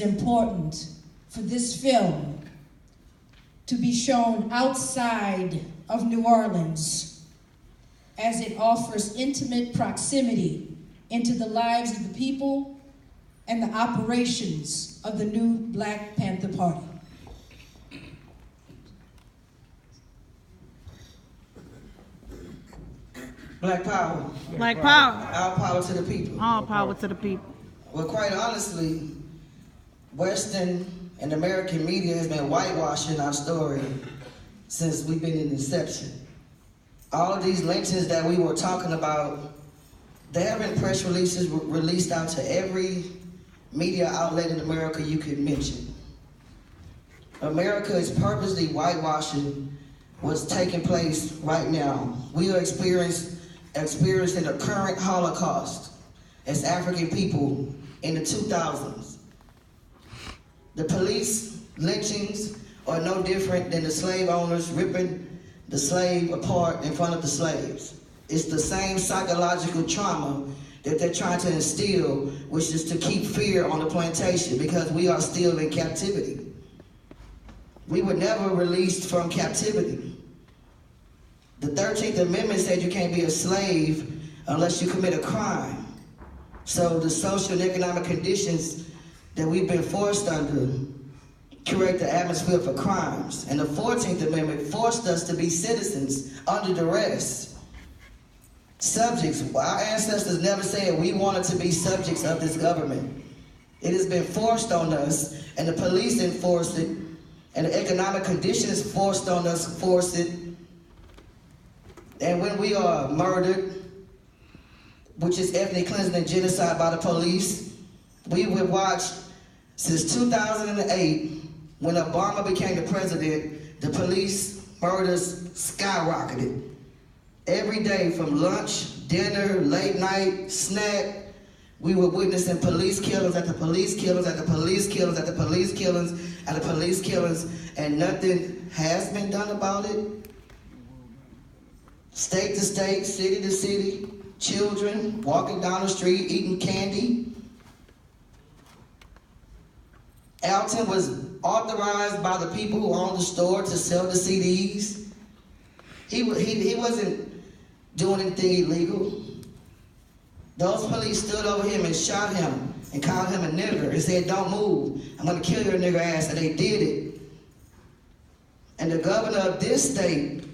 important for this film to be shown outside of New Orleans, as it offers intimate proximity into the lives of the people and the operations of the new Black Panther Party. Black power. Black power. All power to the people. All power to the people. Well, quite honestly, Western and American media has been whitewashing our story since we've been in inception. All of these lynchings that we were talking about, there have been press releases released out to every media outlet in America you could mention. America is purposely whitewashing what's taking place right now. We are experiencing the current Holocaust as African people in the 2000s. The police lynchings are no different than the slave owners ripping the slave apart in front of the slaves. It's the same psychological trauma that they're trying to instill, which is to keep fear on the plantation, because we are still in captivity. We were never released from captivity. The 13th Amendment said you can't be a slave unless you commit a crime. So the social and economic conditions that we've been forced under create the atmosphere for crimes. And the 14th Amendment forced us to be citizens under duress. Subjects. Our ancestors never said we wanted to be subjects of this government. It has been forced on us, and the police enforced it, and the economic conditions forced on us forced it. And when we are murdered, which is ethnic cleansing and genocide by the police, we have watched since 2008, when Obama became the president, the police murders skyrocketed. Every day from lunch, dinner, late night, snack, we were witnessing police killings after police killings after police killings after police killings after police killings, and nothing has been done about it. State to state, city to city, children walking down the street eating candy. Alton was authorized by the people who owned the store to sell the CDs. He wasn't doing anything illegal. Those police stood over him and shot him and called him a nigger and said, "Don't move, I'm gonna kill your nigger ass," and they did it. And the governor of this state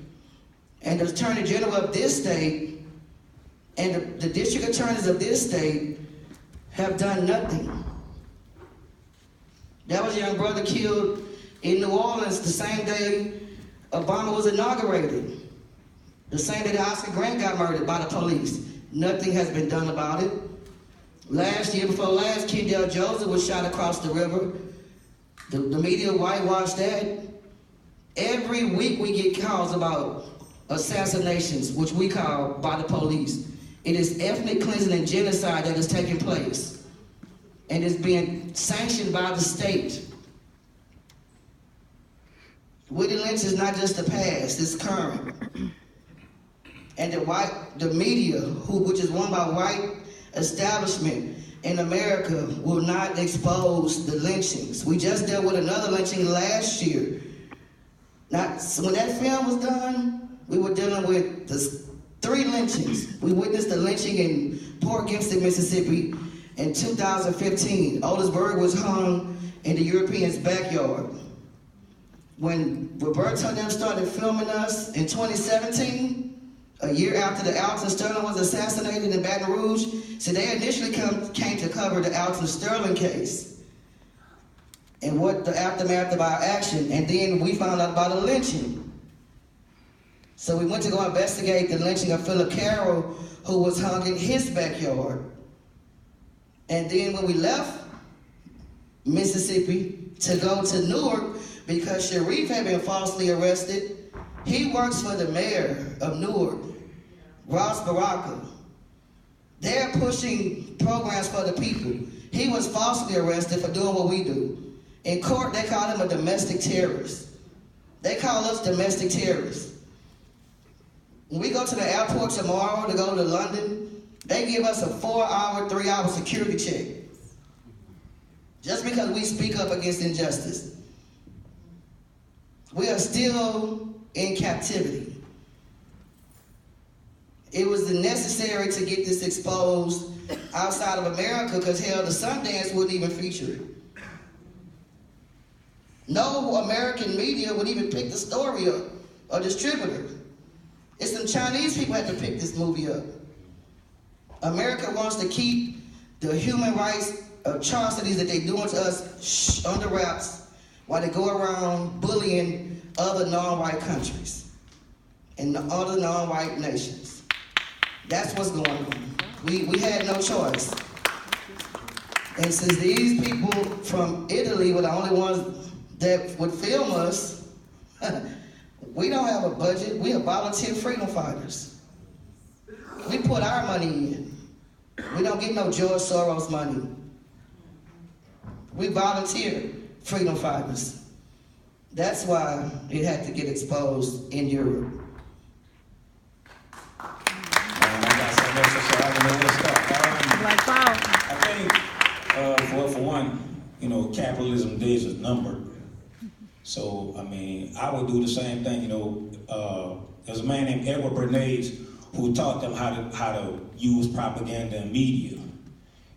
and the attorney general of this state and the district attorneys of this state have done nothing. That was a young brother killed in New Orleans the same day Obama was inaugurated. The same day that Oscar Grant got murdered by the police. Nothing has been done about it. Last year, before last, Kendall Joseph was shot across the river. The media whitewashed that. Every week we get calls about assassinations, which we call by the police. It is ethnic cleansing and genocide that is taking place. And it's being sanctioned by the state. Willie Lynch is not just the past, it's current. And the media, which is run by white establishment in America, will not expose the lynchings. We just dealt with another lynching last year. So when that film was done, we were dealing with 3 lynchings. We witnessed the lynching in Port Gibson, Mississippi in 2015. Otis Berg was hung in the European's backyard. When Roberto and them started filming us in 2017, a year after the Alton Sterling was assassinated in Baton Rouge, so they initially came to cover the Alton Sterling case and what the aftermath of our action, and then we found out about a lynching. So we went to go investigate the lynching of Philip Carroll, who was hung in his backyard. And then when we left Mississippi to go to Newark, because Sharif had been falsely arrested, he works for the mayor of Newark, Ross Baraka. They're pushing programs for the people. He was falsely arrested for doing what we do. In court, they call him a domestic terrorist. They call us domestic terrorists. When we go to the airport tomorrow to go to London, they give us a 4-hour, 3-hour security check. just because we speak up against injustice. We are still in captivity. It was necessary to get this exposed outside of America because, hell, the Sundance wouldn't even feature it. No American media would even pick the story up or distributor. It's some Chinese people had to pick this movie up. America wants to keep the human rights atrocities that they're doing to us under wraps while they go around bullying other non-white countries and other non-white nations. That's what's going on. We had no choice. And since these people from Italy were the only ones that would film us, we don't have a budget. We are volunteer freedom fighters. We put our money in. We don't get no George Soros money. We volunteer freedom fighters. That's why it had to get exposed in Europe. Black power. I think, for one, capitalism days is numbered. So, I would do the same thing. There's a man named Edward Bernays who taught them how to use propaganda and media.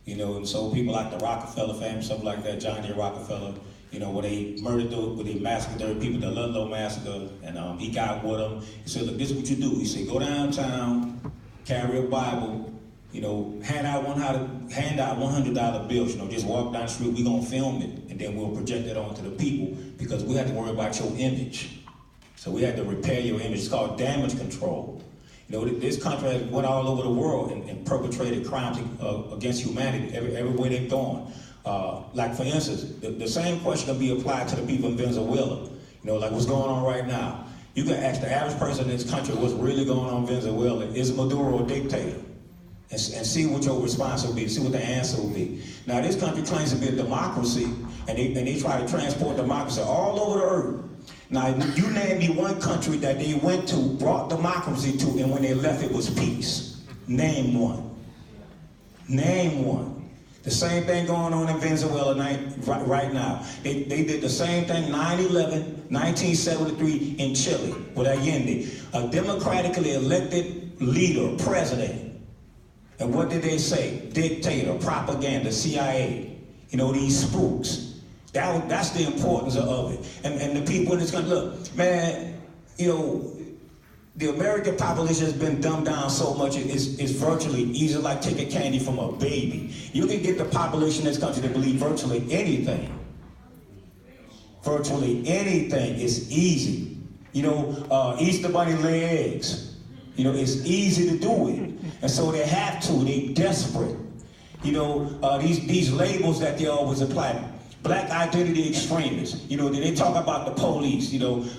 And so people like the Rockefeller family, stuff like that, John D. Rockefeller, where they murdered where they massacred their people, the Ludlow massacre, and he got with them. He said, look, this is what you do. He said, go downtown, carry a Bible, hand out $100 bills, just walk down the street, we're gonna film it, and then we'll project it onto the people because we have to worry about your image. So we had to repair your image. It's called damage control. This country has went all over the world and perpetrated crimes against humanity everywhere they've gone. Like for instance, the same question can be applied to the people in Venezuela. Like what's going on right now. You can ask the average person in this country what's really going on in Venezuela. Is Maduro a dictator? And see what your response will be, see what the answer will be. Now this country claims to be a democracy, and they try to transport democracy all over the earth. Now you name me one country that they went to, brought democracy to, and when they left it was peace. Name one. Name one. The same thing going on in Venezuela right now. They did the same thing 9/11, 1973 in Chile with Allende, a democratically elected leader, president. And what did they say? Dictator, propaganda, CIA. These spooks. That's the importance of it. And the people in this country, look, man, the American population has been dumbed down so much, it's virtually easy, like taking candy from a baby. You can get the population in this country to believe virtually anything. Virtually anything is easy. Easter bunny lay eggs. It's easy to do it. And so they have to, they desperate. These labels that they always apply. Black identity extremists. They talk about the police.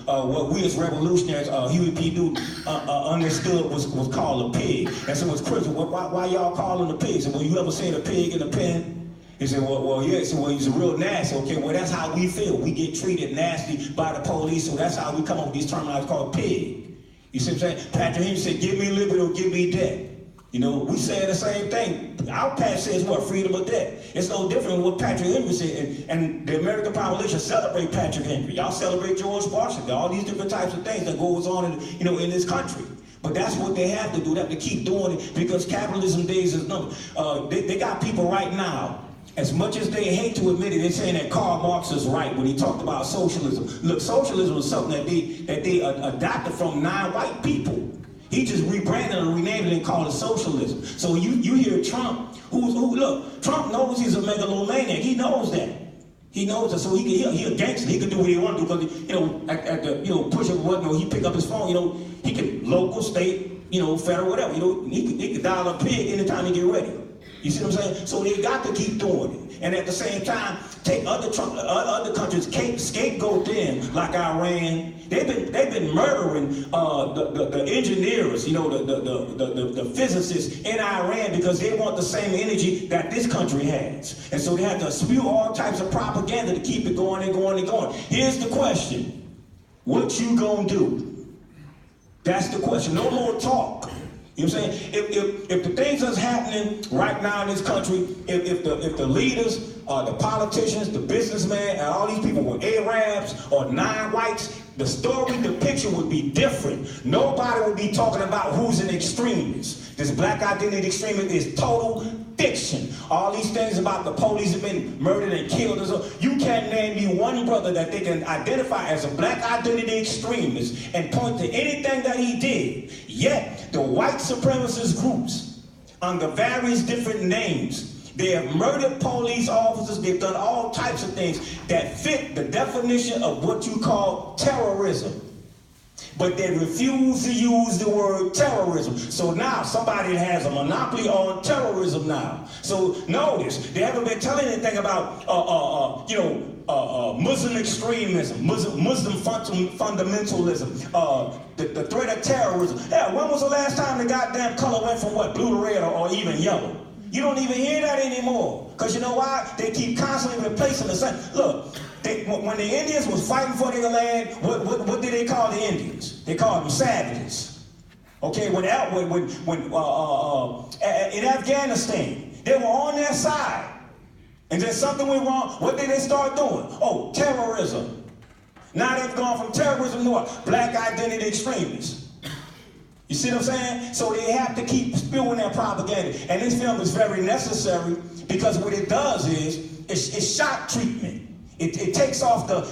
What we as revolutionaries, Huey P. Newton understood was called a pig. And so it's Chris, why y'all calling a pig? So, well, you ever seen a pig in a pen? He said, well, yeah. So, well, he's a real nasty. Okay, well, that's how we feel. We get treated nasty by the police, so that's how we come up with these terminologies called pig. You see what I'm saying? Patrick Henry said, give me liberty or give me death. We say the same thing. Our past says what? Freedom or death. It's no different than what Patrick Henry said. And the American population celebrate Patrick Henry. Y'all celebrate George Washington. All these different types of things that goes on in this country. But that's what they have to do. They have to keep doing it because capitalism days is numbered. They got people right now, as much as they hate to admit it, they're saying that Karl Marx is right when he talked about socialism. Look, socialism is something that they adopted from non-white people. He just rebranded and renamed it and called it socialism. So you hear Trump, look, Trump knows he's a megalomaniac. He knows that. He knows that. So he a gangster. He can do what he want to do because, at the push of a button, he pick up his phone, he can local, state, federal, whatever. He can dial a pig anytime he get ready. You see what I'm saying? So they got to keep doing it. And at the same time, take other countries, scapegoat them, like Iran. They've been murdering the engineers, the physicists in Iran because they want the same energy that this country has. And so they have to spew all types of propaganda to keep it going and going and going. Here's the question. What you gonna do? That's the question. No more talk. You know what I'm saying? If the things that's happening right now in this country, if the leaders, the politicians, the businessmen, and all these people were Arabs or non-whites, the story, the picture would be different. Nobody would be talking about who's an extremist. This black identity extremist is total fiction. All these things about the police have been murdered and killed. You can't name me one brother that they can identify as a black identity extremist and point to anything that he did. Yet, the white supremacist groups, under various different names, they have murdered police officers, they've done all types of things that fit the definition of what you call terrorism. But they refuse to use the word terrorism. So now somebody has a monopoly on terrorism now. So notice, they haven't been telling anything about, Muslim extremism, Muslim fundamentalism, the threat of terrorism. Yeah, when was the last time the goddamn color went from what, blue to red or even yellow? You don't even hear that anymore. Because you know why? They keep constantly replacing the same. Look, when the Indians was fighting for their land, what did they call the Indians? They called them savages. Okay, in Afghanistan, they were on their side. And then something went wrong. What did they start doing? Oh, terrorism. Now they've gone from terrorism to what? Black identity extremists. You see what I'm saying? So they have to keep spewing their propaganda. And this film is very necessary because what it does is it's shock treatment. It takes off the,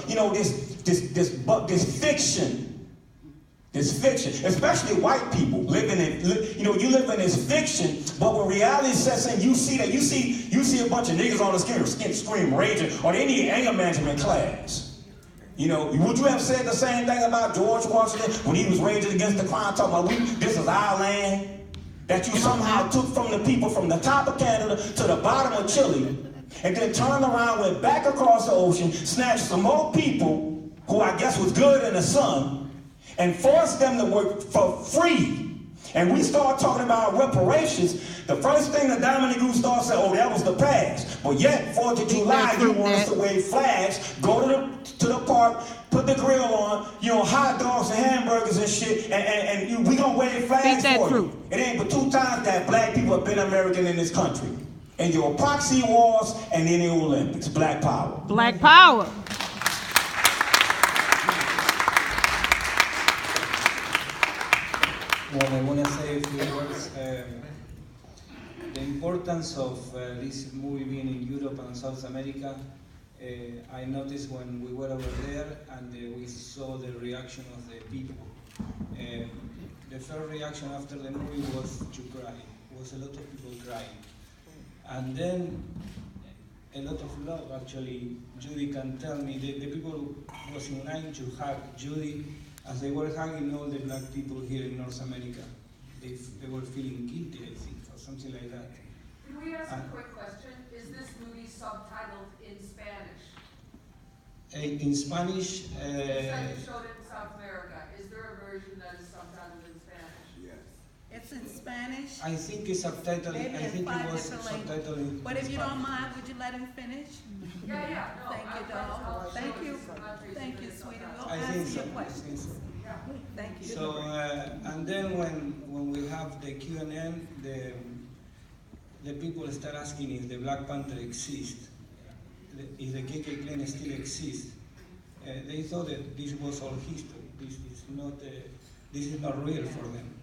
this fiction. This fiction, especially white people living in, you live in this fiction, but when reality sets in, you see a bunch of niggas on the screen raging, or they need anger management class. Would you have said the same thing about George Washington when he was raging against the crime, talking about this is our land, that you somehow took from the people from the top of Canada to the bottom of Chile, and then turned around, went back across the ocean, snatched some more people who I guess was good in the sun, and forced them to work for free. And we start talking about reparations, the first thing the Dominic Group starts saying, oh, that was the past. But yet, 4th of July, you want us to wave flags, go to the park, put the grill on, hot dogs and hamburgers and shit, and we gonna wave flags for you. It ain't but 2 times that black people have been American in this country. And your proxy wars and then the Olympics. Black power. Black power. Well, I want to say a few words. The importance of this movie being in Europe and South America, I noticed when we were over there and we saw the reaction of the people. The first reaction after the movie was to cry. It was a lot of people crying. And then a lot of love, actually. Judy can tell me that the people was in line to hug Judy as they were hugging all the black people here in North America. They were feeling guilty, I think, or something like that. Can we ask a quick question? Is this movie subtitled in Spanish? In Spanish? You said you showed it in South America. Is there a version that is subtitled in Spanish? Yes. It's in Spanish. I think it's subtitled. Maybe I in think 5 it was different subtitled in But if you Spanish. don't mind, would you let him finish? Yeah. No, Thank you, doll. Thank you, sweetie. We'll I think answer so. your I questions. think so. Thank you. So, and then when we have the Q&A, the people start asking if the Black Panther exists, if the KK clan still exists. They thought that this was all history. This is not real for them.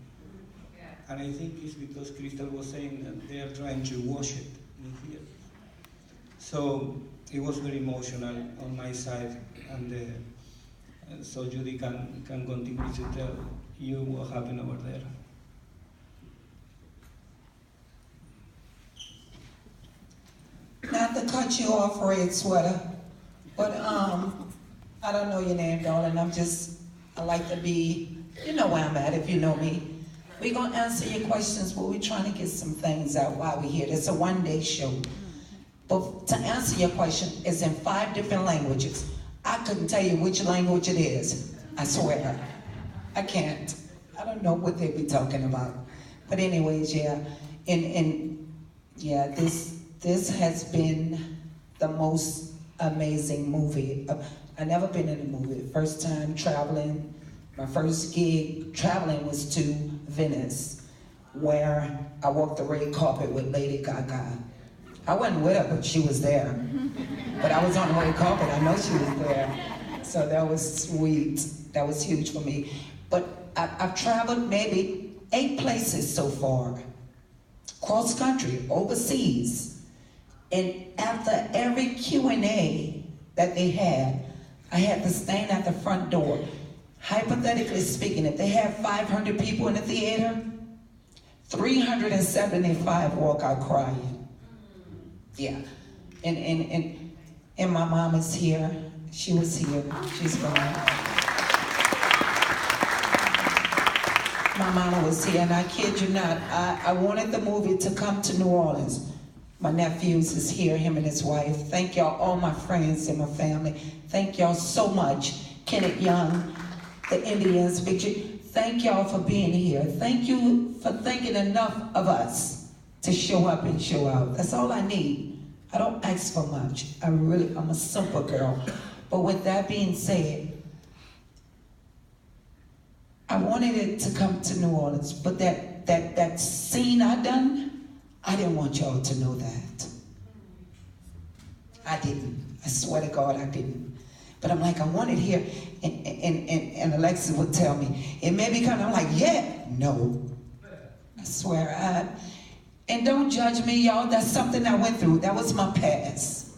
And I think it's because KRYSTAL was saying that they are trying to wash it in here. So it was very emotional on my side, and so Judy can continue to tell you what happened over there. Not to cut you off, Red Sweater, but I don't know your name, darling. I like to be, you know where I'm at if you know me. We're gonna answer your questions, but we're trying to get some things out while we're here. It's a one-day show. But to answer your question, it's in 5 different languages. I couldn't tell you which language it is. I swear. I can't. I don't know what they be talking about. But anyways, yeah. This has been the most amazing movie. I've never been in a movie. First time traveling, my first gig traveling was to Venice. where I walked the red carpet with Lady Gaga. I wasn't with her, but she was there. But I was on the red carpet, I know she was there. So that was sweet. That was huge for me. But I've traveled maybe 8 places so far. Cross country, overseas. And after every Q&A that they had, I had to stand at the front door. Hypothetically speaking, if they had 500 people in the theater, 375 walk out crying. Yeah. And my mom is here. She was here. She's gone. My mama was here, and I kid you not, I wanted the movie to come to New Orleans. My nephews is here, him and his wife. Thank y'all, all my friends and my family. Thank y'all so much. Kenneth Young, the Indians, Victor. Thank y'all for being here. Thank you for thinking enough of us to show up and show out. That's all I need. I don't ask for much. I'm a simple girl. But with that being said, I wanted it to come to New Orleans, but that scene I done, I didn't want y'all to know that. I didn't. I swear to God, I didn't. But I'm like, I want it here. And Alexis would tell me, it may be coming. I'm like, yeah, no. I swear. And don't judge me, y'all. That's something I went through. That was my past.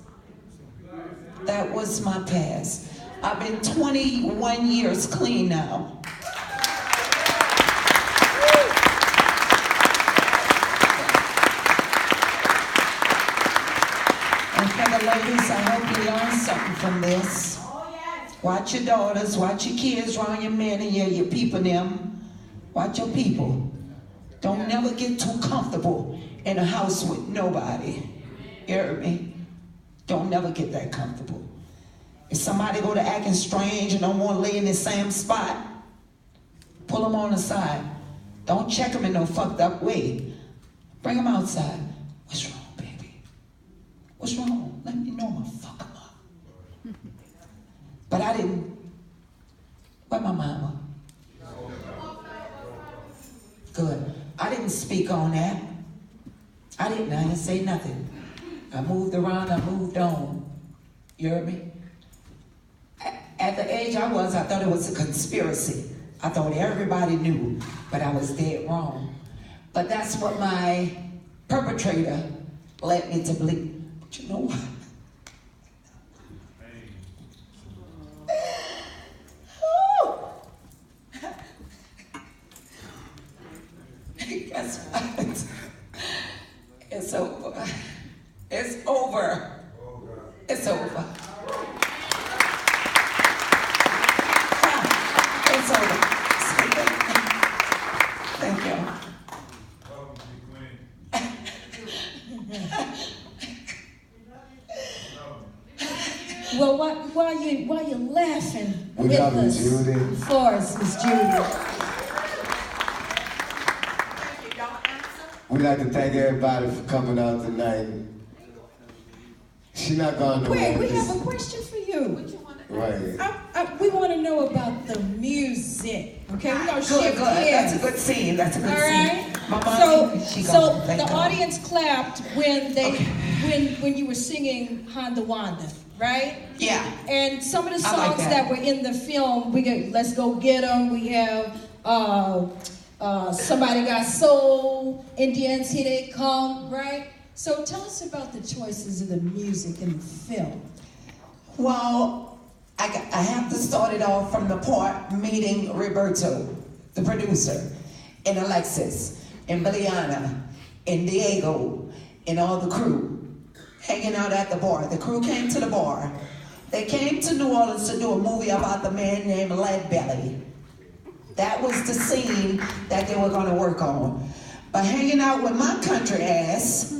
That was my past. I've been 21 years clean now. And for the ladies, I hope you learned something from this. Watch your daughters, watch your kids around your men and your people them. Watch your people. Don't never get too comfortable in a house with nobody. You heard me? Don't never get that comfortable. If somebody go to acting strange and don't want to lay in the same spot, pull them on the side. Don't check them in no fucked up way. Bring them outside. What's wrong, baby? What's wrong? Let me know, I'm gonna fuck them up. But I didn't. Where my mama? Good. I didn't speak on that. I didn't say nothing. I moved around, I moved on. You heard me? At the age I was, I thought it was a conspiracy. I thought everybody knew, but I was dead wrong. But that's what my perpetrator led me to believe. But you know what? Guess what? It's over. It's over. It's over. It's over. Thank you. Well, while you're laughing We with love you, us, Judy. for us, Miss Judy. We'd like to thank everybody for coming out tonight. She's not going nowhere. Wait, we have a question for you. Right. We want to know about the music. Okay, we're gonna shift Good. That's a gears. good scene. That's a good All scene. right. My mom, she So goes, thank the God. audience clapped when when you were singing Honda Wanda, right? Yeah. And some of the I like songs that. that were in the film, we got Let's Go Get 'Em. We have Somebody Got Soul, Indians Here They Come, right? So tell us about the choices of the music in the film. Well, I have to start it off from the part meeting Roberto, the producer, and Alexis, and Biliana, and Diego, and all the crew, hanging out at the bar. The crew came to the bar. They came to New Orleans to do a movie about the man named Leadbelly. That was the scene that they were gonna work on. But hanging out with my country ass,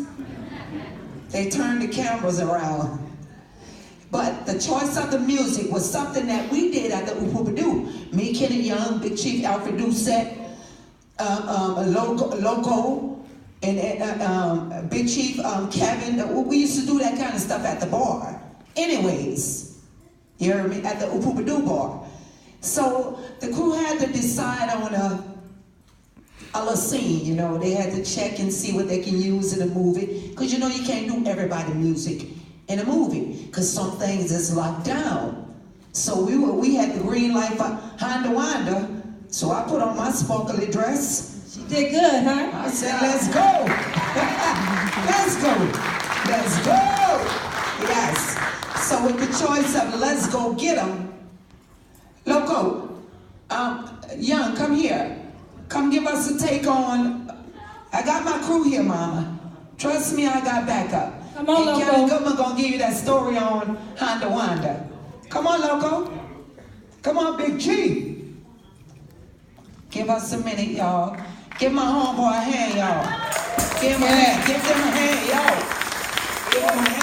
they turned the cameras around. But the choice of the music was something that we did at the Oopoopadoo. Me, Kenny Young, Big Chief Alfred Doucette, Loco, and Big Chief Kevin. We used to do that kind of stuff at the bar. Anyways, you heard me? At the Oopoopadoo bar. So the crew had to decide on a little scene, you know. They had to check and see what they can use in the movie. Because you know you can't do everybody's music in a movie. Because some things is locked down. So we had the green light for Honda Wanda. So I put on my sparkly dress. She did good, huh? I said, let's go. Let's go. Let's go. Yes. So with the choice of let's go get 'em. Loco, Young, come here. Come give us a take on, I got my crew here, Mama. Trust me, I got backup. Come on, and Loco. Kelly Goodman gonna give you that story on Honda Wanda. Come on, Loco. Come on, Big Chief. Give us a minute, y'all. Give my homeboy a hand, y'all. Give him a hand. Give them a hand, y'all. Give him a hand.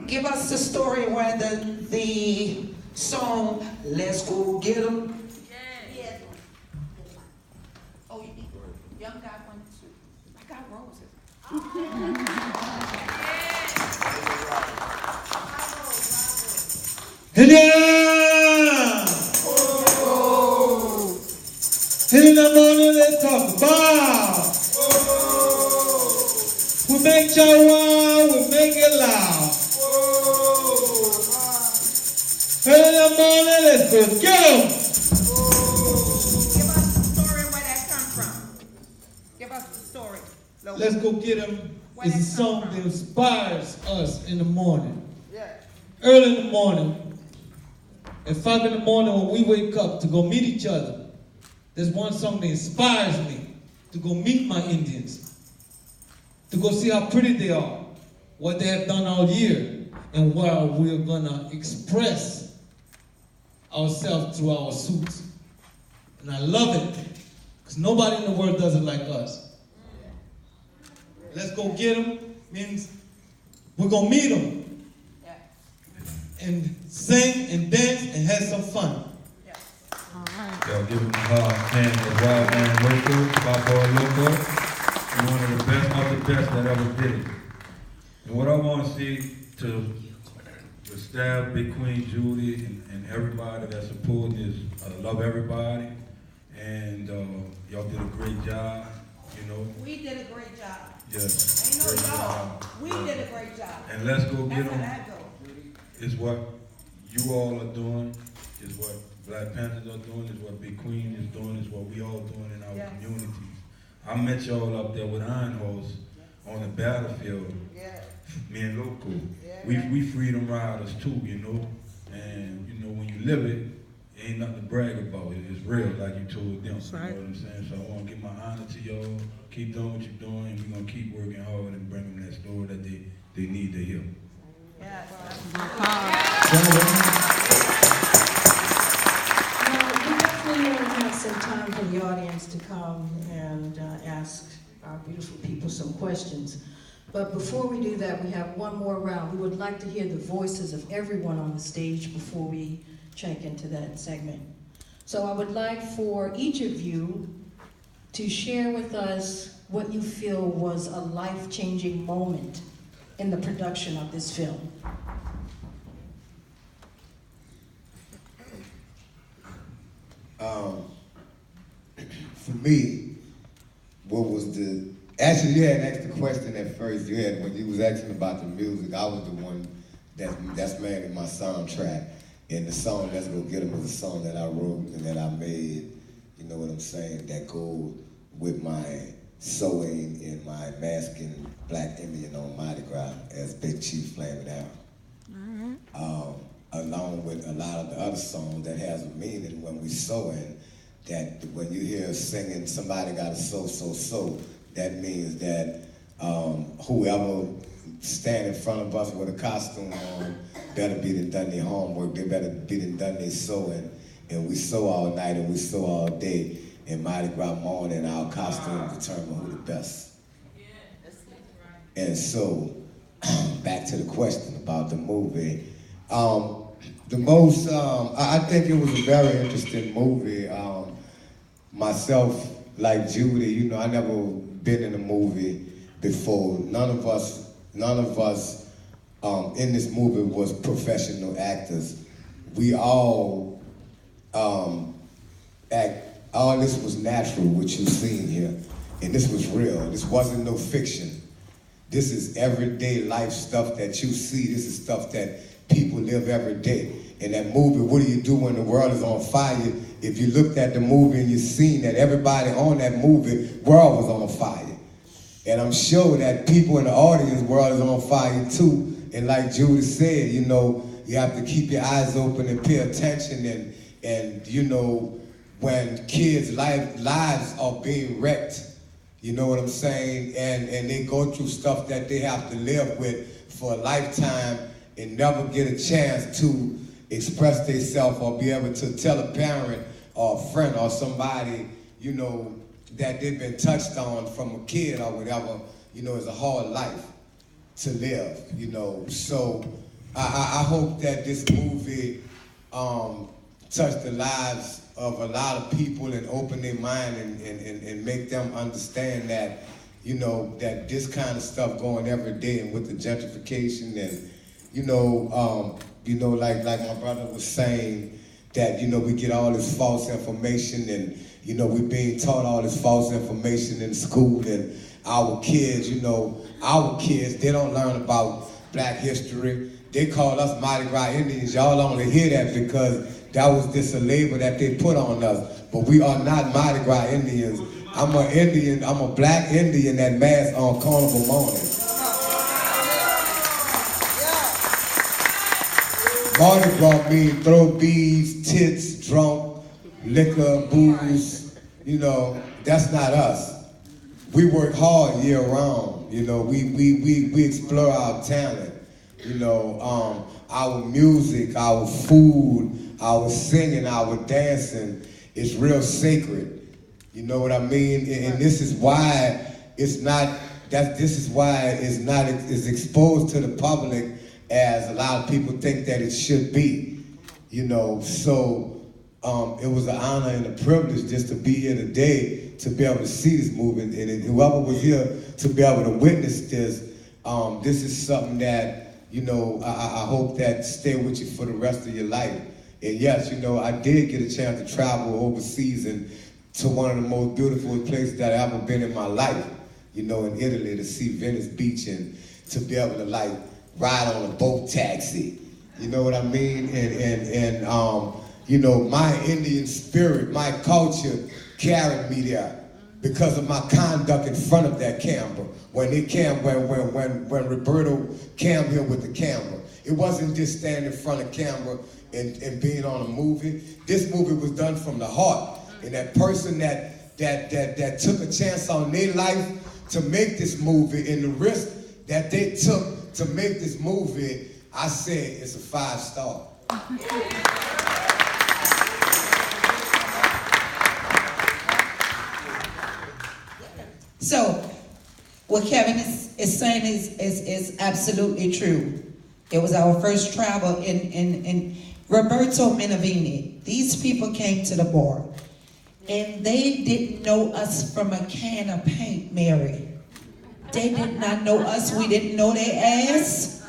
Give us the story where the song "Let's Go Get 'Em." Yes. Oh, Young got one too. I got roses. Yeah! In the morning, let's talk about. We make y'all wild, we make it loud. In the morning, let's go get 'em. Give us the story where that come from. Give us the story. Loco. Let's Go Get 'Em is a song that inspires us in the morning. Early in the morning, at 5 in the morning when we wake up to go meet each other, there's one song that inspires me to go meet my Indians, to go see how pretty they are, what they have done all year, and where we're gonna express ourselves through our suits. And I love it, because nobody in the world does it like us. Let's go get them means we're gonna meet them and sing and dance and have some fun. Y'all give him a hard hand of Wild Man Loco, my boy Loco. He's one of the best of the best that ever did it. And what I want to see to stab Big Queen Judy and everybody that's supporting is I love everybody. And y'all did a great job, you know. We did a great job. Yes. Ain't no great y'all. job. We did a great job. And Let's Go Get That's how 'Em that go. is what you all are doing, is what Black Panthers are doing, is what Big Queen is doing, is what we all doing in our communities. I met y'all up there with Iron Horse on the battlefield. Me and Loco. We freedom riders too, you know. And you know when you live it, ain't nothing to brag about. It's real, like you told them. You know what I'm saying? So I want to give my honor to y'all. Keep doing what you're doing, and we're gonna keep working hard and bring them that story that they need to hear. Yes. We definitely want to have some time for the audience to come and ask our beautiful people some questions. But before we do that, we have one more round. We would like to hear the voices of everyone on the stage before we check into that segment. So I would like for each of you to share with us what you feel was a life-changing moment in the production of this film. For me, what was actually you hadn't asked the question at first. You had, when you was asking about the music, I was the one that's manning my soundtrack. And the song Let's Go Get 'Em is a song that I wrote and that I made, you know what I'm saying, that goes with my sewing and my masking Black Indian on Mardi Gras as Big Chief Flaming Arrow. Along with a lot of the other songs that has a meaning when we sewing, that when you hear singing somebody gotta sew, that means that whoever stand in front of us with a costume on better be done their homework, they better be done their sewing, and we sew all night and we sew all day, and Mardi Gras morning our costumes determine who the best. And so, back to the question about the movie. I think it was a very interesting movie. Myself, like Judy, you know, I never been in a movie before. None of us in this movie was professional actors. We all all this was natural, what you've seen here. And this was real. This wasn't no fiction. This is everyday life stuff that you see. This is stuff that people live every day. In that movie, what do you do when the world is on fire? If you looked at the movie and you seen that everybody on that movie, world was on fire. And I'm sure that people in the audience, world is on fire too. And like Judy said, you know, you have to keep your eyes open and pay attention. And you know, when kids' lives are being wrecked, you know what I'm saying? And they go through stuff that they have to live with for a lifetime and never get a chance to express themselves or be able to tell a parent or a friend or somebody, you know, that they've been touched on from a kid or whatever, you know, it's a hard life to live, you know. So I hope that this movie touched the lives of a lot of people and open their mind and make them understand that, you know, that this kind of stuff going every day, and with the gentrification and, you know, like my brother was saying, that, you know, we get all this false information and, you know, we're being taught all this false information in school, and our kids, you know, they don't learn about black history. They call us Mardi Gras Indians. Y'all only hear that because that was just a label that they put on us. But we are not Mardi Gras Indians. I'm an Indian, I'm a black Indian that mass on Carnival morning. Mardi Gras means throw beads, tits, drunk, liquor, booze. You know, that's not us. We work hard year round. You know, we explore our talent. You know, our music, our food, our singing, our dancing is real sacred. You know what I mean? And this is why it's not as exposed to the public as a lot of people think that it should be. You know, so it was an honor and a privilege just to be here today to be able to see this movement, and whoever was here to be able to witness this. This is something that, you know, I hope that stay with you for the rest of your life. And yes, you know, I did get a chance to travel overseas and to one of the most beautiful places that I've ever been in my life, you know, in Italy, to see Venice Beach and to be able to like ride on a boat taxi. You know what I mean? And you know, my Indian spirit, my culture carried me there because of my conduct in front of that camera. When Roberto came here with the camera, it wasn't just standing in front of camera and being on a movie. This movie was done from the heart. And that person that took a chance on their life to make this movie, and the risk that they took to make this movie, I say it's a 5-star. So, what Kevin is saying is absolutely true. It was our first travel in Roberto Minervini. These people came to the bar, and they didn't know us from a can of paint, Mary. They did not know us. We didn't know their ass.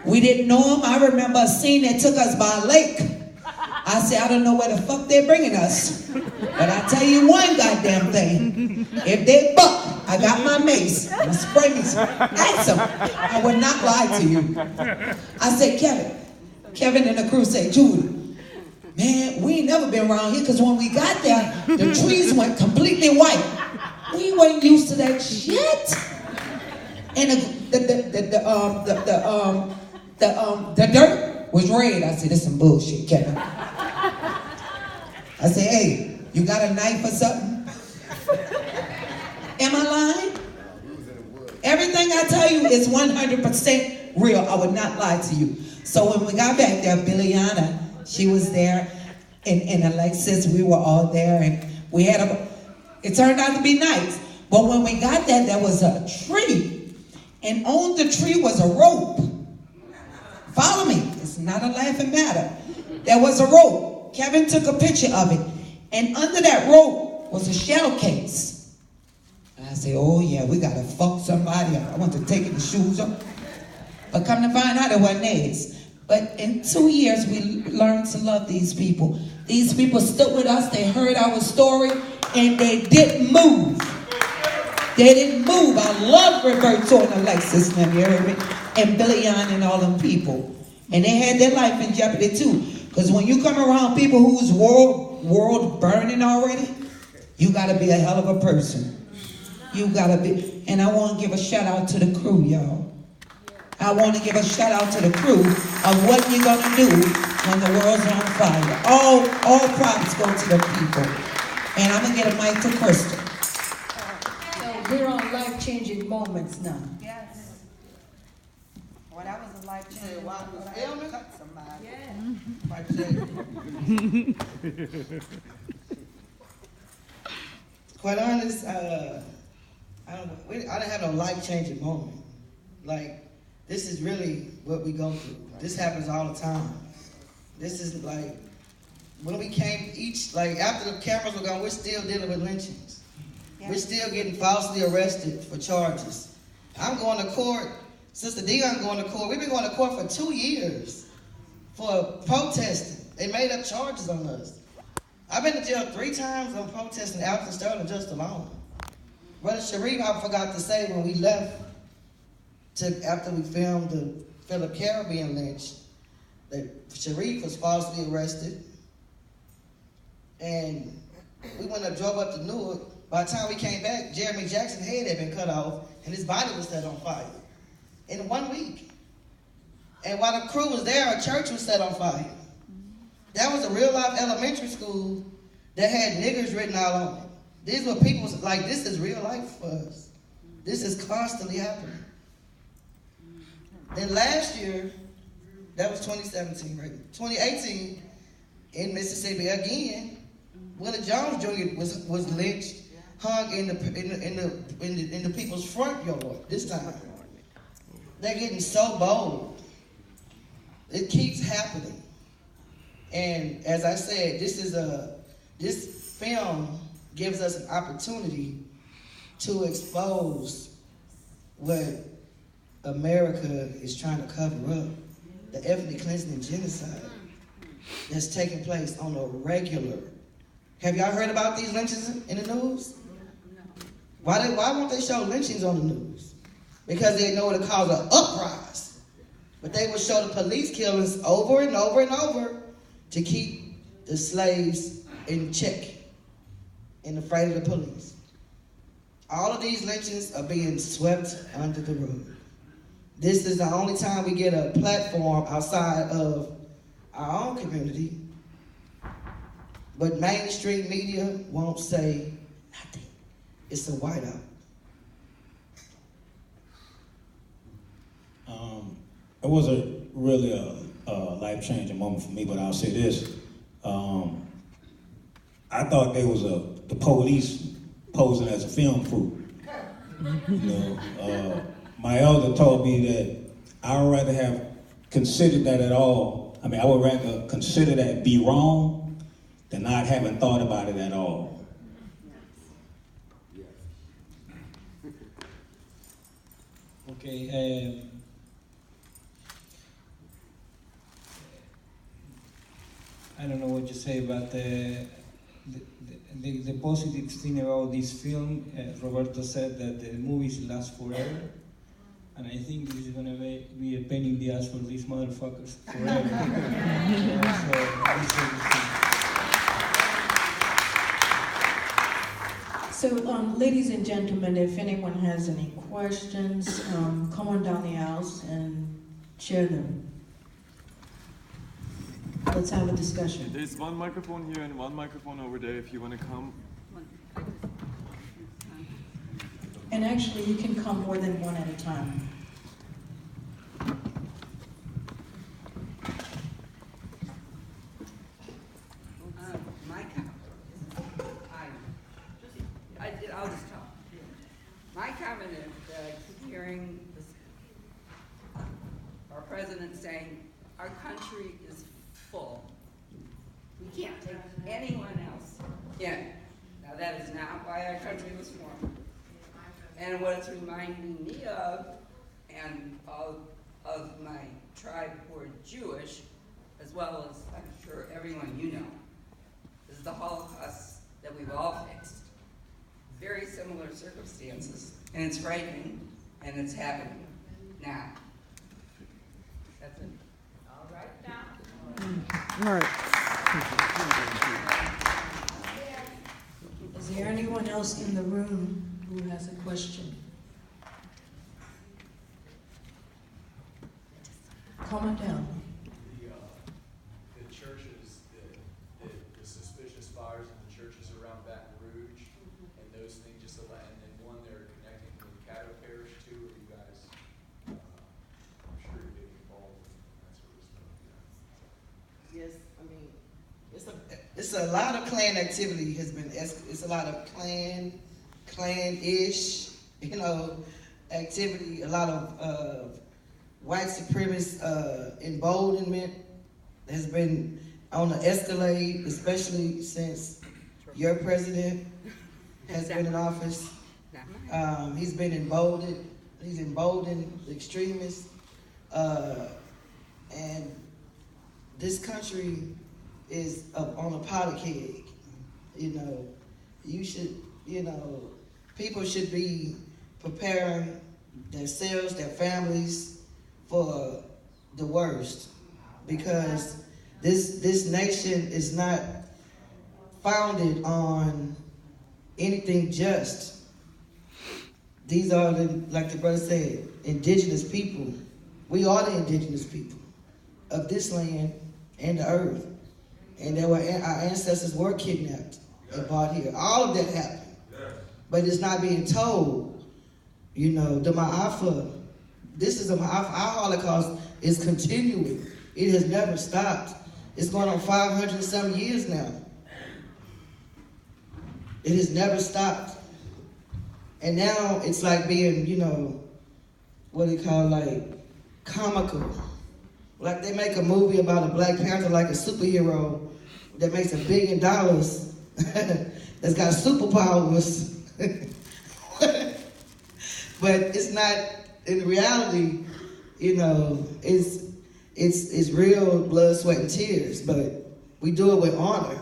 We didn't know them. I remember a scene that took us by a lake. I said, I don't know where the fuck they're bringing us. But I tell you one goddamn thing. If they buck, I got my mace. I'm spray me some. Ask them. I would not lie to you. I said, Kevin and the crew say, Judy, man, we ain't never been around here, because when we got there, the trees went completely white. We weren't used to that shit. And the dirt was red. I said, this is some bullshit, Kevin. I said, hey, you got a knife or something? Am I lying? Everything I tell you is 100% real. I would not lie to you. So when we got back there, Billiana, she was there, and Alexis, we were all there, and we had it turned out to be nice. But when we got there, there was a tree, and on the tree was a rope. Follow me. It's not a laughing matter. There was a rope. Kevin took a picture of it, and under that rope was a shell case. I say, oh yeah, we gotta fuck somebody up. I want to take the shoes off. But come to find out, it wasn't theirs. But in 2 years, we learned to love these people. These people stood with us, they heard our story, and they didn't move. They didn't move. I love Roberto and Alexis, and you heard me? And Billy Ann and all them people. And they had their life in jeopardy too. Because when you come around people whose world burning already, you gotta be a hell of a person. You gotta be. And I want to give a shout out to the crew, y'all. I want to give a shout out to the crew of what you're gonna do when the world's on fire. All props go to the people. And I'm gonna get a mic to Crystal. So we're on life-changing moments now. Yes. Well, that was a life-changing Wow, moment. was Elmer? Cut somebody. Yeah. Quite honest, I didn't have no life-changing moment. Like, this is really what we go through. This happens all the time. This is like, when we came after the cameras were gone, we're still dealing with lynchings. Yeah. We're still getting falsely arrested for charges. I'm going to court, Sister Dion going to court. We've been going to court for 2 years for protesting. They made up charges on us. I've been to jail 3 times on protesting Alton Sterling just alone. Brother Sharif, I forgot to say when we left, after we filmed the Philip Caribbean lynch, that Sharif was falsely arrested. And we drove up to Newark. By the time we came back, Jeremy Jackson's head had been cut off and his body was set on fire in 1 week. And while the crew was there, a church was set on fire. That was a real-life elementary school that had niggers written all on it. These were people, like, this is real life for us. This is constantly happening. Then last year, that was 2017, right? 2018, in Mississippi again, Willie Jones Jr. was lynched, hung in the people's front yard this time. They're getting so bold. It keeps happening. And as I said, this film gives us an opportunity to expose what America is trying to cover up, the ethnic cleansing and genocide that's taking place on a regular. Have y'all heard about these lynchings in the news? Why won't they show lynchings on the news? Because they know it'll cause an uprise. But they will show the police killings over and over and over to keep the slaves in check and afraid of the police. All of these lynchings are being swept under the rug. This is the only time we get a platform outside of our own community. But mainstream media won't say nothing. It's a whiteout. It wasn't really a life-changing moment for me, but I'll say this. I thought they was the police posing as a film crew. My elder told me that I would rather have considered that at all. I mean, I would rather consider that be wrong than not having thought about it at all. Okay. I don't know what to say, but the positive thing about this film, Roberto said that the movies last forever, and I think this is going to be a pain in the ass for these motherfuckers forever. So, ladies and gentlemen, if anyone has any questions, come on down the aisles and share them. Let's have a discussion. There's one microphone here and one microphone over there if you want to come. And actually, you can come more than one at a time. I'll just talk. My comment is hearing our president saying our country is full. We can't take anyone else in. Now that is not why our country was formed. And what it's reminding me of, and all of my tribe who are Jewish, as well as I'm sure everyone you know, is the Holocaust that we've all faced. Very similar circumstances, and it's frightening, and it's happening now. That's it. All right now. All right. Is there anyone else in the room who has a question? Come on down. The churches, the suspicious fires in the churches around Baton Rouge, and those things, and then one they're connecting with Caddo Parish too. Are you guys? I'm sure you're getting involved in that sort of stuff. Yes, I mean, it's a lot of Klan activity has been. It's a lot of Klan-ish, activity. A lot of white supremacist emboldenment has been on the escalade, especially since your president has been in office. He's been emboldened. He's emboldened the extremists, and this country is on a powder keg. You should, people should be preparing themselves, their families, for the worst, because this nation is not founded on anything just. These are like the brother said, indigenous people. We are the indigenous people of this land and the earth. And our ancestors were kidnapped and brought here. All of that happened. But it's not being told. The Ma'afa, our Holocaust is continuing. It has never stopped. It's going on 500 and some years now. It has never stopped. And now it's like being, comical. Like they make a movie about a Black Panther like a superhero that makes $1 billion that's got superpowers. But it's not, in reality, it's real blood, sweat, and tears, but we do it with honor.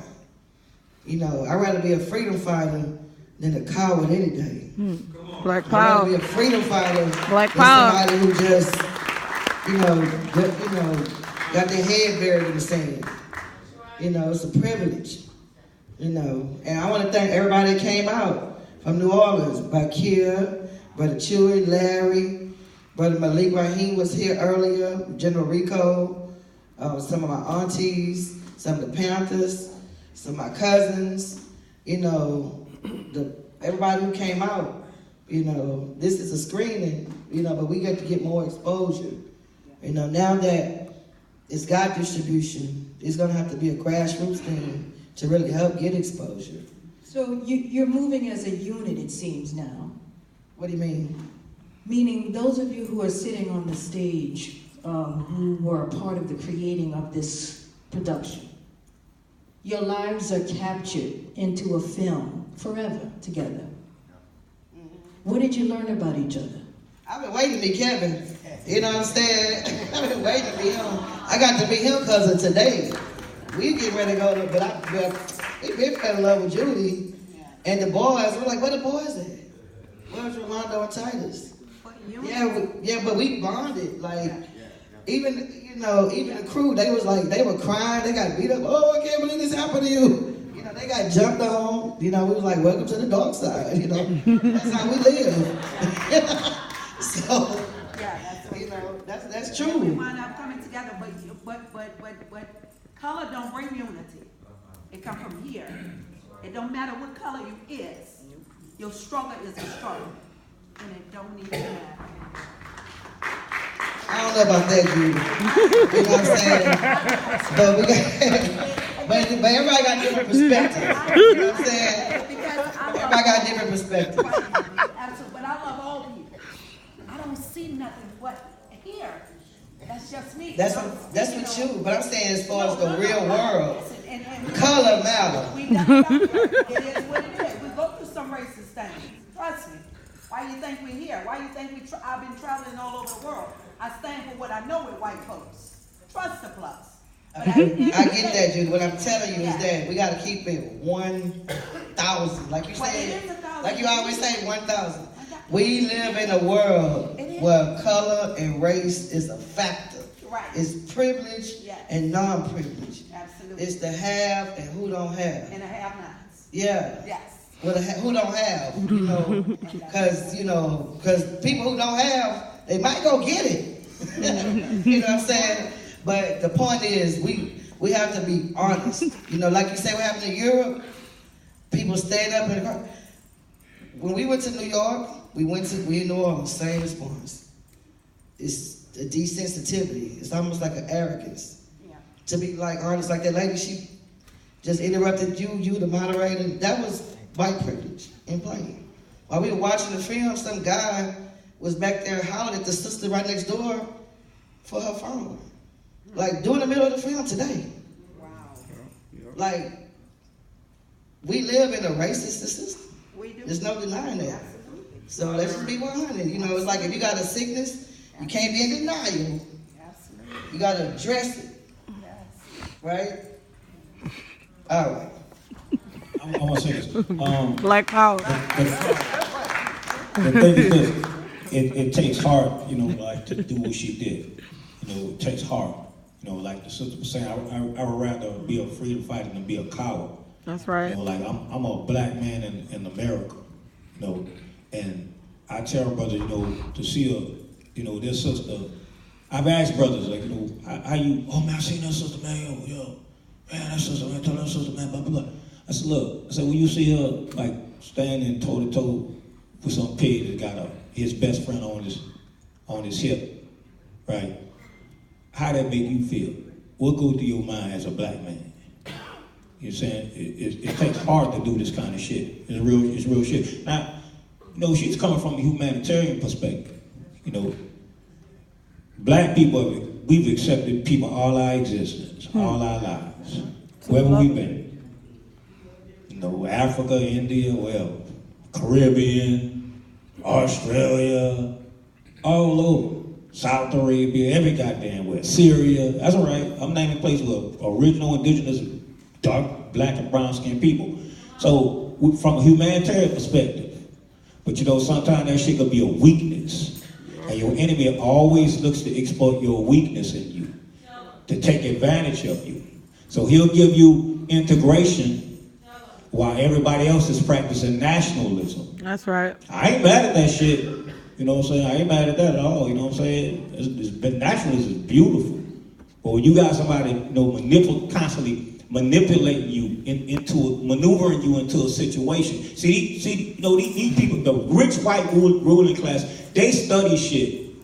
I'd rather be a freedom fighter than a coward any day. Black power. I'd rather be a freedom fighter Black than power. somebody who just, got their head buried in the sand. It's a privilege. And I want to thank everybody that came out from New Orleans, Bakir, Brother Chewy, Larry, Brother Malik Rahim was here earlier, General Rico, some of my aunties, some of the Panthers, some of my cousins, everybody who came out, this is a screening, but we get to get more exposure. Now that it's got distribution, it's gonna have to be a grassroots thing to really help get exposure. So you're moving as a unit, it seems now. What do you mean? Meaning those of you who are sitting on the stage, who were a part of the creating of this production, your lives are captured into a film forever together. What did you learn about each other? I've been waiting to meet Kevin. You know what I'm saying? I've been waiting to meet him. I got to meet him because of today. We getting ready to go to, but we fell in love with Judy. And the boys, we're like, where the boys at? Where's Rolando and Titus? Yeah, but we bonded. Like, even the crew, they were crying. They got beat up. Oh, I can't believe this happened to you. They got jumped on. We was like, welcome to the dark side. That's how we live. So, that's true. We wind up coming together, but color don't bring unity. It come from here. It don't matter what color you is. Your struggle is a struggle, and it don't even matter. I don't know about that, Judy. You know what I'm saying? But everybody got different perspectives. You know what I'm saying? Everybody got different perspectives. Absolutely, but I love all of you. I don't see nothing but here. That's just me. That's what you. But I'm saying as far as the real world, color matter. It is what it is. We go through some racist things. Trust me. Why you think we're here? Why you think I've been traveling all over the world? I stand for what I know with white folks. Trust the plus. I get that, Judy. What I'm telling you is that we got to keep it 1,000. Like you said, like you always say, 1,000. We live in a world where color and race is a factor. Right. It's privilege and non-privilege. Absolutely. It's the have and who don't have. And the have-nots. Yeah. Yes. Well, who don't have, because people who don't have, they might go get it. You know what I'm saying? But the point is, we have to be honest. Like you say, what happened in Europe, people stayed up in the car. When we went to New York, we in New Orleans, same response. It's a desensitivity. It's almost like an arrogance. Yeah. To be like honest, like that lady, she just interrupted you the moderator. That was white privilege in plain. While we were watching the film, some guy was back there hollering at the sister right next door for her phone. Like, during the middle of the film today. Wow. Like, we live in a racist system. We do. There's no denying that. Absolutely. So let's just be 100. It's like if you got a sickness, you can't be in denial. Absolutely. You got to address it. Yes. Right? All right. I want to say this. Black power. The thing is this. It takes heart, like to do what she did. It takes heart. Like the sister was saying, I would rather be a freedom fighter than be a coward. That's right. Like I'm a black man in America, and I tell brothers, to see their sister. I've asked brothers, like, how you, oh man, I seen that sister, man, yo, man, that sister, man, tell that sister, man, blah, blah, blah. I said, look, when you see her, like, standing toe-to-toe with some pig that got his best friend on his hip, right? How that make you feel? What goes through your mind as a black man? You're saying it takes hard to do this kind of shit. It's real shit. Now, she's coming from a humanitarian perspective. Black people, we've accepted people all our existence, all our lives, wherever we've been. Africa, India, Caribbean, Australia, all over. South Arabia, every goddamn where. Syria, that's all right. I'm naming places with original indigenous, dark, black, and brown-skinned people. So, from a humanitarian perspective, but sometimes that shit could be a weakness. And your enemy always looks to exploit your weakness in you, to take advantage of you. So he'll give you integration while everybody else is practicing nationalism. That's right. I ain't mad at that shit. You know what I'm saying? I ain't mad at that at all. You know what I'm saying? Nationalism is beautiful. But when you got somebody, constantly manipulating you maneuvering you into a situation. See, these people, the rich white ruling class, they study shit,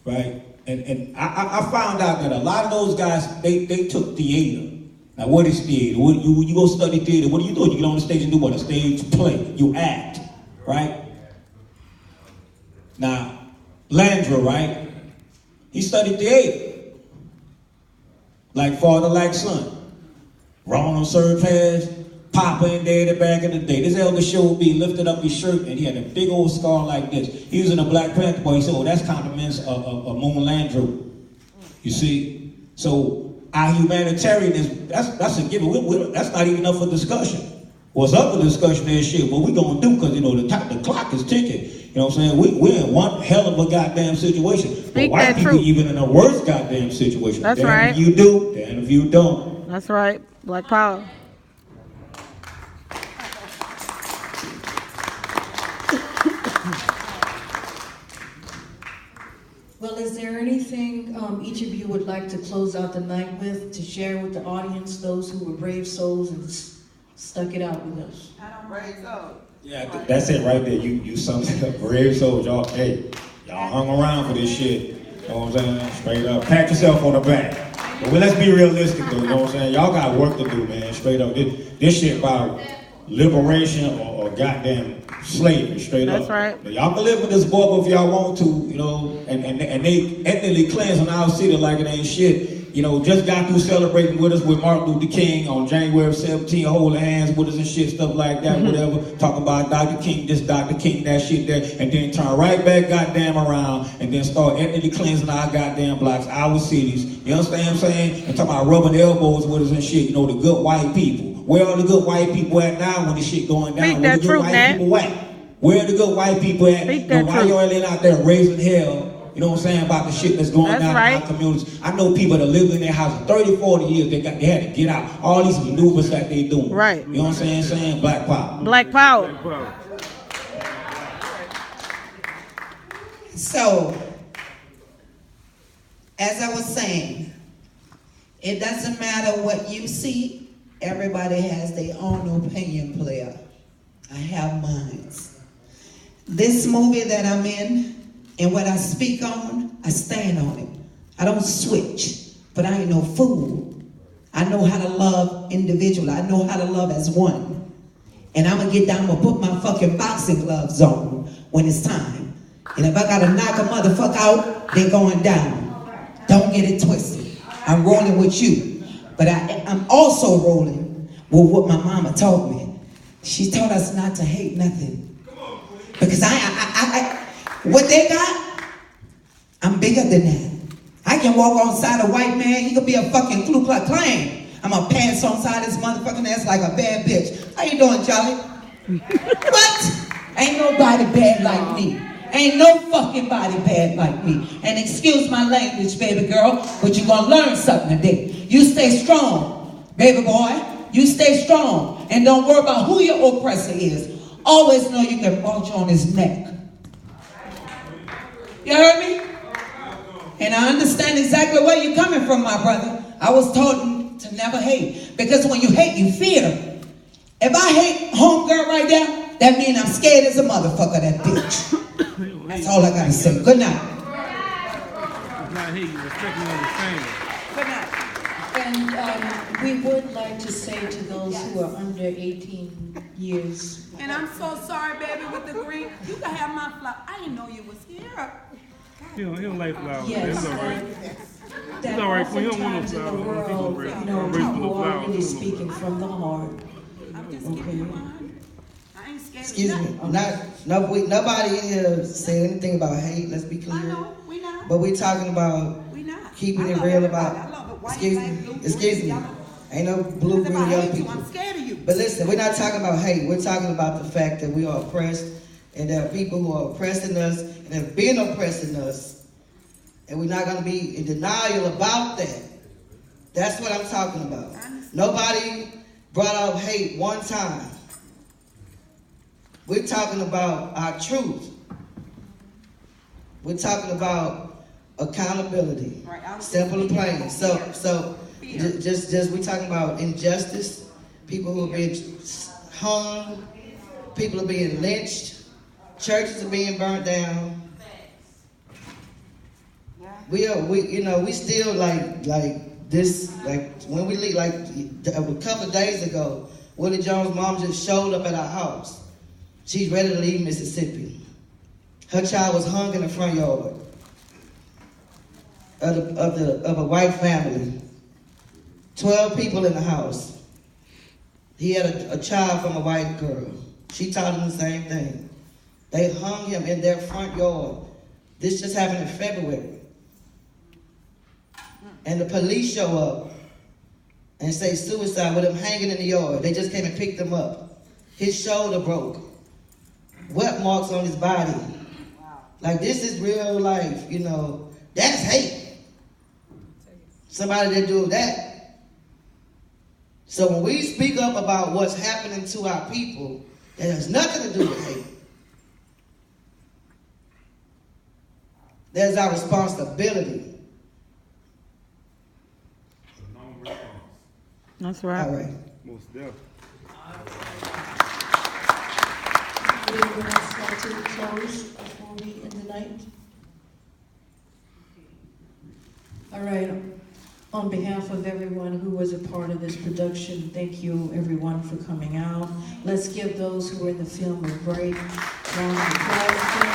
right? And I found out that a lot of those guys, they took theater. Now, what is theater? When you go study theater, what do you do? You get on the stage and do what? A stage play. You act, right? Now, Landra, right? He studied theater. Like father, like son. Ronald served past, Papa and Daddy back in the day. This elder showed me, lifted up his shirt, and he had a big old scar like this. He was in a Black Panther boy. He said, oh, that's compliments of Moon Landrew. You see? So, our humanitarianism, that's a given. That's not even up for discussion. What's up for discussion is shit, what we gonna do, because, the clock is ticking. You know what I'm saying? We're in one hell of a goddamn situation. But white people even in a worse goddamn situation. That's damn right. If you do, damn if you don't. That's right. Black power. Well, is there anything each of you would like to close out the night with, to share with the audience, those who were brave souls and stuck it out with us? I don't brave souls. Yeah, that's it right there. You something up, brave souls, y'all. Hey, y'all hung around for this shit. You know what I'm saying? Straight up. Pat yourself on the back. But let's be realistic though, you know what I'm saying? Y'all got work to do, man. Straight up. This shit about liberation or goddamn slavery, straight up. That's right. But y'all can live with this bubble if y'all want to, and they ethnically cleansing our city like it ain't shit. you know, just got through celebrating with us with Martin Luther King on January 17th, holding hands with us and shit, stuff like that, whatever. Talk about Dr. King, this Dr. King, that shit there, and then turn right back goddamn around and then start ethnically cleansing our goddamn blocks, our cities. You understand what I'm saying? And talking about rubbing elbows with us and shit, you know, the good white people. Where are the good white people at now when the shit going down? Speak Where that the good truth, white Nat. people at? Where are the good white people at? Speak You that know, why truth. y'all ain't out there raising hell? You know what I'm saying, about the shit that's going That's down right. in our communities. I know people that live in their house for 30, 40 years, they had to get out. All these maneuvers that they doing. Right. You know what I'm saying? Black power. Black power. So, as I was saying, it doesn't matter what you see. Everybody has their own opinion, player. I have mine. This movie that I'm in, and what I speak on, I stand on it. I don't switch, but I ain't no fool. I know how to love individually. I know how to love as one. And I'm gonna get down, I'm gonna put my fucking boxing gloves on when it's time. And if I gotta knock a motherfucker out, they're going down. Don't get it twisted. I'm rolling with you. But I'm also rolling with what my mama taught me. She taught us not to hate nothing. Because what they got, I'm bigger than that. I can walk on side a white man, he could be a fucking Ku Klux Klan. I'm gonna pass on side his motherfucking ass like a bad bitch. How you doing, Charlie? What? Ain't nobody bad like me. Ain't no fucking body bad like me. And excuse my language, baby girl, but you're gonna learn something today. You stay strong, baby boy. You stay strong. And don't worry about who your oppressor is. Always know you can march on his neck. You heard me? And I understand exactly where you're coming from, my brother. I was taught to never hate. Because when you hate, you fear. If I hate homegirl right there, that means I'm scared as a motherfucker, that bitch. That's all I gotta say. Good night. Good night. And we would like to say to those who are under 18 years. And I'm so sorry, baby, with the green. You can have my flower. I didn't know you was here. He don't like flowers. Yes, It's all right. that It's all right. We don't want no oftentimes in the flowers. world, People you know, raise people no are flowers. really speaking from the heart. I'm just Okay. giving you mine. I ain't scared Excuse of me, nothing. nobody in here said anything about hate, let's be clear. I know, we not. But we talking about We not. keeping I it love real everybody. about, I love it. White, excuse black, me, blue, excuse green, me. yellow. Ain't no blue, If I green, yellow hate you, people. I'm scared of you. But listen, we're not talking about hate, we're talking about the fact that we are oppressed, and there are people who are oppressing us, and have been oppressing us, and we're not gonna be in denial about that. That's what I'm talking about. Nobody brought up hate one time. We're talking about our truth. We're talking about accountability. Right, Simple and plain. So just we're talking about injustice. People who are being hung. People are being lynched. Churches are being burnt down. We still like this, like when we leave, like a couple of days ago, Willie Jones' mom just showed up at our house. She's ready to leave Mississippi. Her child was hung in the front yard of a white family. 12 people in the house. He had a child from a white girl. She taught him the same thing. They hung him in their front yard. This just happened in February. And the police show up and say suicide with him hanging in the yard. They just came and picked him up. His shoulder broke. Wet marks on his body. Like, this is real life, you know. That's hate. Somebody that do that. So when we speak up about what's happening to our people, that has nothing to do with hate. There's our responsibility. That's right. All right. Most definitely. Anyone else want to close before we end the night? All right. On behalf of everyone who was a part of this production, thank you everyone for coming out. Let's give those who were in the film a great round of applause.